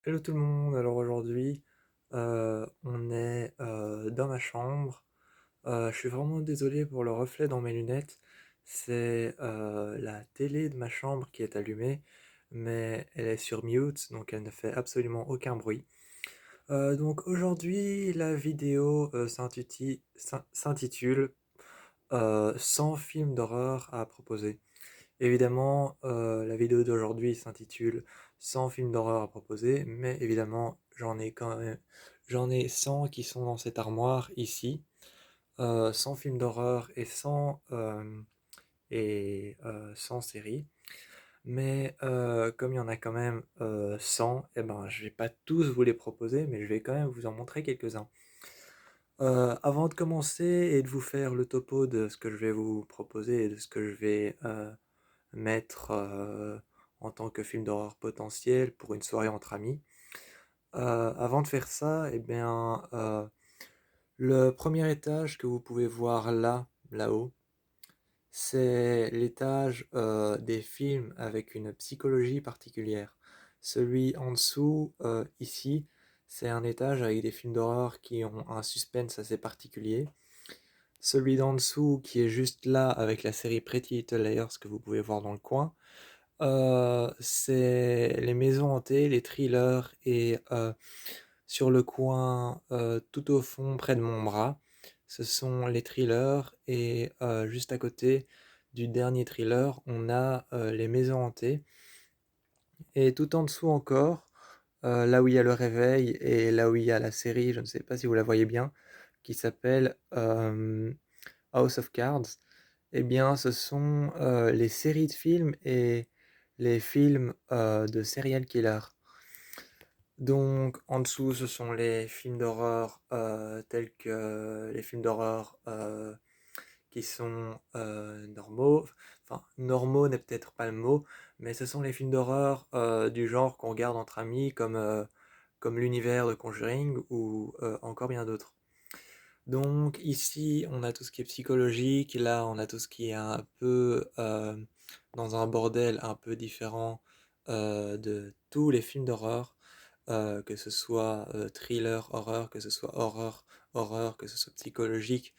Hello tout le monde, alors aujourd'hui, on est dans ma chambre. Je suis vraiment désolé pour le reflet dans mes lunettes. C'est la télé de ma chambre qui est allumée, mais elle est sur mute, donc elle ne fait absolument aucun bruit. Donc aujourd'hui, la vidéo s'intitule 100 films d'horreur à proposer. Évidemment, la vidéo d'aujourd'hui s'intitule 100 films d'horreur à proposer, mais évidemment, j'en ai 100 qui sont dans cette armoire ici. 100 films d'horreur et 100 séries. Mais comme il y en a quand même 100, eh ben, je vais pas tous vous les proposer, mais je vais quand même vous en montrer quelques-uns. Avant de commencer et de vous faire le topo de ce que je vais vous proposer et de ce que je vais mettre en tant que film d'horreur potentiel pour une soirée entre amis. Avant de faire ça, eh bien, le premier étage que vous pouvez voir là-haut, c'est l'étage des films avec une psychologie particulière. Celui en dessous, ici, c'est un étage avec des films d'horreur qui ont un suspense assez particulier. Celui d'en dessous, qui est juste là avec la série Pretty Little Liars que vous pouvez voir dans le coin, c'est les maisons hantées, les thrillers et sur le coin, tout au fond, près de mon bras, ce sont les thrillers et juste à côté du dernier thriller, on a les maisons hantées. Et tout en dessous encore, là où il y a le réveil et là où il y a la série, je ne sais pas si vous la voyez bien, qui s'appelle House of Cards, eh bien, ce sont les séries de films et les films de serial killer. Donc, en dessous, ce sont les films d'horreur tels que les films d'horreur qui sont normaux. Enfin, normaux n'est peut-être pas le mot, mais ce sont les films d'horreur du genre qu'on regarde entre amis, comme l'univers de Conjuring ou encore bien d'autres. Donc ici, on a tout ce qui est psychologique, là, on a tout ce qui est un peu dans un bordel un peu différent de tous les films d'horreur, que ce soit thriller, horreur, que ce soit horreur, horreur, que ce soit psychologique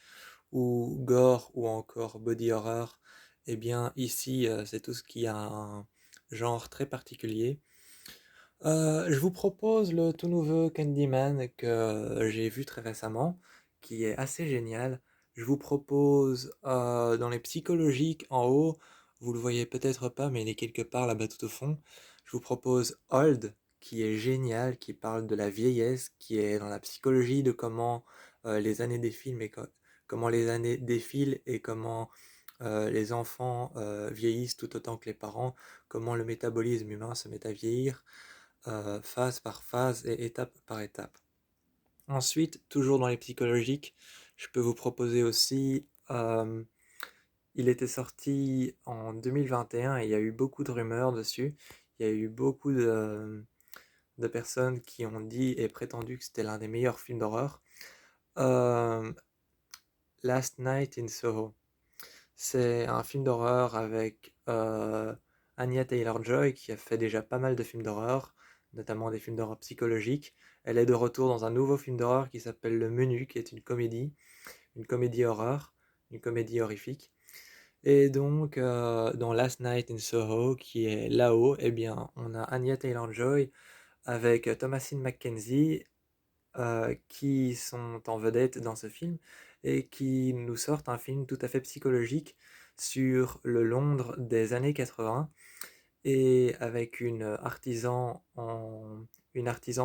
ou gore ou encore body horror. Eh bien ici, c'est tout ce qui a un genre très particulier. Je vous propose le tout nouveau Candyman que j'ai vu très récemment, qui est assez génial. Je vous propose dans les psychologiques en haut, vous le voyez peut-être pas, mais il est quelque part là-bas tout au fond. Je vous propose Old, qui est génial, qui parle de la vieillesse, qui est dans la psychologie de comment les années défilent, comment les années défilent et comment les enfants vieillissent tout autant que les parents, comment le métabolisme humain se met à vieillir phase par phase et étape par étape. Ensuite, toujours dans les psychologiques, je peux vous proposer aussi, il était sorti en 2021 et il y a eu beaucoup de rumeurs dessus. Il y a eu beaucoup de personnes qui ont dit et prétendu que c'était l'un des meilleurs films d'horreur. Euh, Last Night in Soho. C'est un film d'horreur avec Anya Taylor-Joy qui a fait déjà pas mal de films d'horreur, notamment des films d'horreur psychologiques. Elle est de retour dans un nouveau film d'horreur qui s'appelle Le Menu, qui est une comédie horreur, une comédie horrifique. Et donc, dans Last Night in Soho, qui est là-haut, eh bien, on a Anya Taylor-Joy avec Thomasin McKenzie qui sont en vedette dans ce film et qui nous sortent un film tout à fait psychologique sur le Londres des années 80 et avec une artisan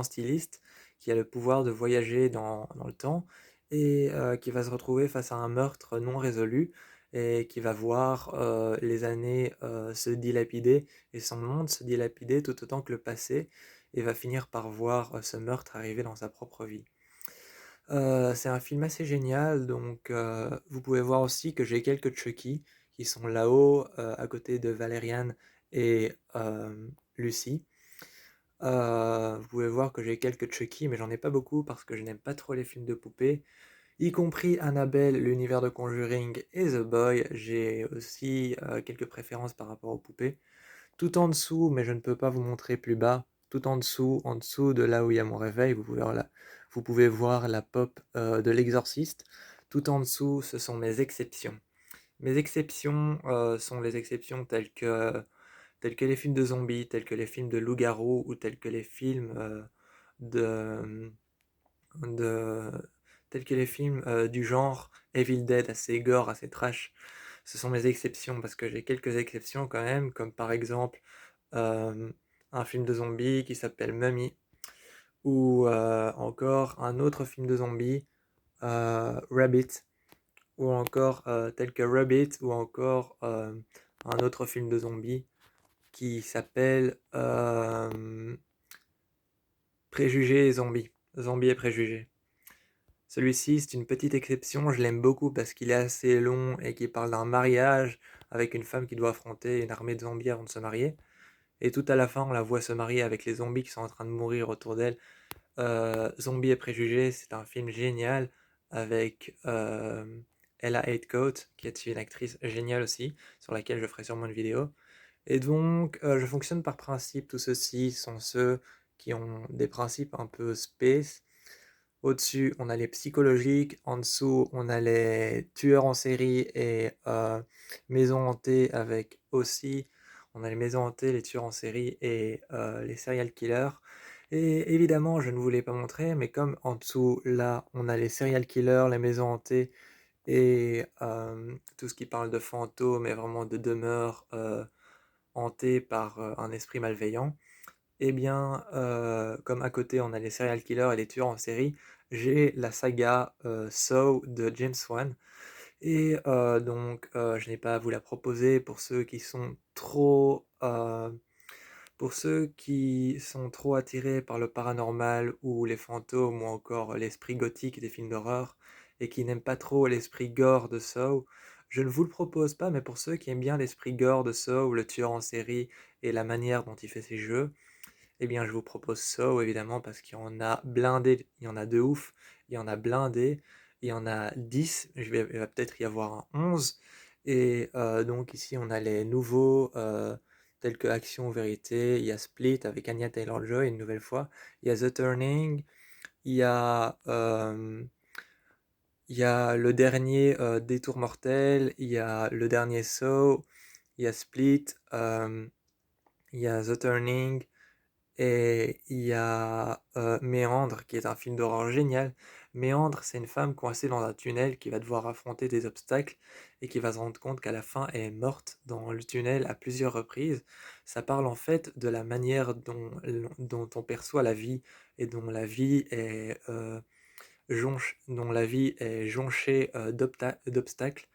styliste qui a le pouvoir de voyager dans le temps et qui va se retrouver face à un meurtre non résolu et qui va voir les années se dilapider et son monde se dilapider tout autant que le passé et va finir par voir ce meurtre arriver dans sa propre vie. C'est un film assez génial, donc vous pouvez voir aussi que j'ai quelques Chucky qui sont là-haut, à côté de Valériane et Lucie. Vous pouvez voir que j'ai quelques Chucky, mais j'en ai pas beaucoup parce que je n'aime pas trop les films de poupées, y compris Annabelle, l'univers de Conjuring et The Boy. J'ai aussi quelques préférences par rapport aux poupées. Tout en dessous, mais je ne peux pas vous montrer plus bas, tout en dessous de là où il y a mon réveil, vous pouvez voir la pop, de l'exorciste. Tout en dessous, ce sont mes exceptions. Mes exceptions, sont les exceptions tels que les films de zombies, tels que les films de loups-garous ou tels que les films de, de, tels que les films du genre Evil Dead, assez gore, assez trash. Ce sont mes exceptions parce que j'ai quelques exceptions quand même, comme par exemple euh, un film de zombies qui s'appelle Mummy ou encore un autre film de zombies, Rabbit, ou encore tel que Rabbit, ou encore un autre film de zombies qui s'appelle Préjugés et zombies. Zombies et préjugés. Celui-ci, c'est une petite exception, je l'aime beaucoup parce qu'il est assez long et qu'il parle d'un mariage avec une femme qui doit affronter une armée de zombies avant de se marier. Et tout à la fin, on la voit se marier avec les zombies qui sont en train de mourir autour d'elle. Zombies et préjugés, c'est un film génial avec Ella Headcoat, qui est une actrice géniale aussi, sur laquelle je ferai sûrement une vidéo. Et donc, je fonctionne par principe. Tous ceux-ci sont ceux qui ont des principes un peu space. Au-dessus, on a les psychologiques. En dessous, on a les tueurs en série et maisons hantées avec aussi. On a les maisons hantées, les tueurs en série et les serial killers. Et évidemment, je ne vous l'ai pas montré, mais comme en dessous, là, on a les serial killers, les maisons hantées et tout ce qui parle de fantômes et vraiment de demeures hantées par un esprit malveillant. Eh bien, comme à côté on a les serial killers et les tueurs en série, j'ai la saga Saw de James Wan. Et donc, je n'ai pas à vous la proposer pour ceux qui sont trop attirés par le paranormal ou les fantômes ou encore l'esprit gothique des films d'horreur et qui n'aiment pas trop l'esprit gore de Saw. Je ne vous le propose pas, mais pour ceux qui aiment bien l'esprit gore de Saw, le tueur en série et la manière dont il fait ses jeux, eh bien, je vous propose Saw, évidemment, parce qu'il y en a blindé, il y en a de ouf, il y en a blindé, il y en a 10, il va peut-être y avoir un 11. Et donc ici, on a les nouveaux, tels que Action ou Vérité, il y a Split avec Anya Taylor-Joy, une nouvelle fois, il y a The Turning, il y a, il y a le dernier Détour mortel, il y a le dernier Saw, il y a Split, il y a The Turning, et il y a Méandre, qui est un film d'horreur génial. Méandre, c'est une femme coincée dans un tunnel qui va devoir affronter des obstacles et qui va se rendre compte qu'à la fin, elle est morte dans le tunnel à plusieurs reprises. Ça parle en fait de la manière dont on perçoit la vie et dont la vie est jonchée d'obstacles.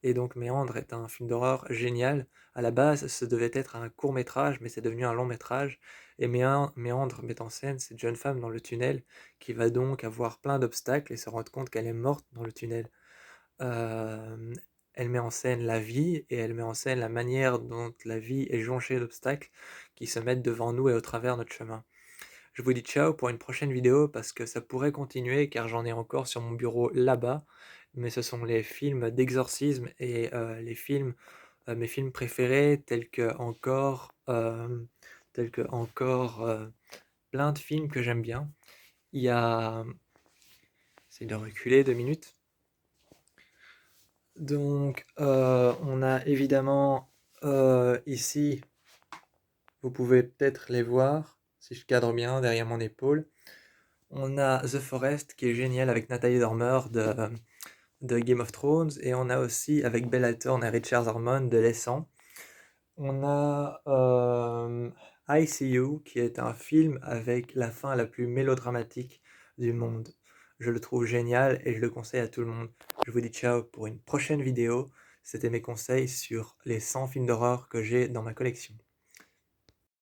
Et donc Méandre est un film d'horreur génial. À la base, ce devait être un court métrage, mais c'est devenu un long métrage. Et Méandre met en scène cette jeune femme dans le tunnel qui va donc avoir plein d'obstacles et se rendre compte qu'elle est morte dans le tunnel. Euh, Elle met en scène la vie et elle met en scène la manière dont la vie est jonchée d'obstacles qui se mettent devant nous et au travers notre chemin. Je vous dis ciao pour une prochaine vidéo parce que ça pourrait continuer car j'en ai encore sur mon bureau là-bas, mais ce sont les films d'exorcisme et mes films préférés tels que encore plein de films que j'aime bien. Il y a, c'est de reculer 2 minutes. Donc on a évidemment ici, vous pouvez peut-être les voir si je cadre bien derrière mon épaule. On a The Forest qui est génial avec Nathalie Dormer de Game of Thrones et on a aussi avec Bella Thorne et Richard Harmon de L'Essent. On a I See You qui est un film avec la fin la plus mélodramatique du monde. Je le trouve génial et je le conseille à tout le monde. Je vous dis ciao pour une prochaine vidéo. C'était mes conseils sur les 100 films d'horreur que j'ai dans ma collection.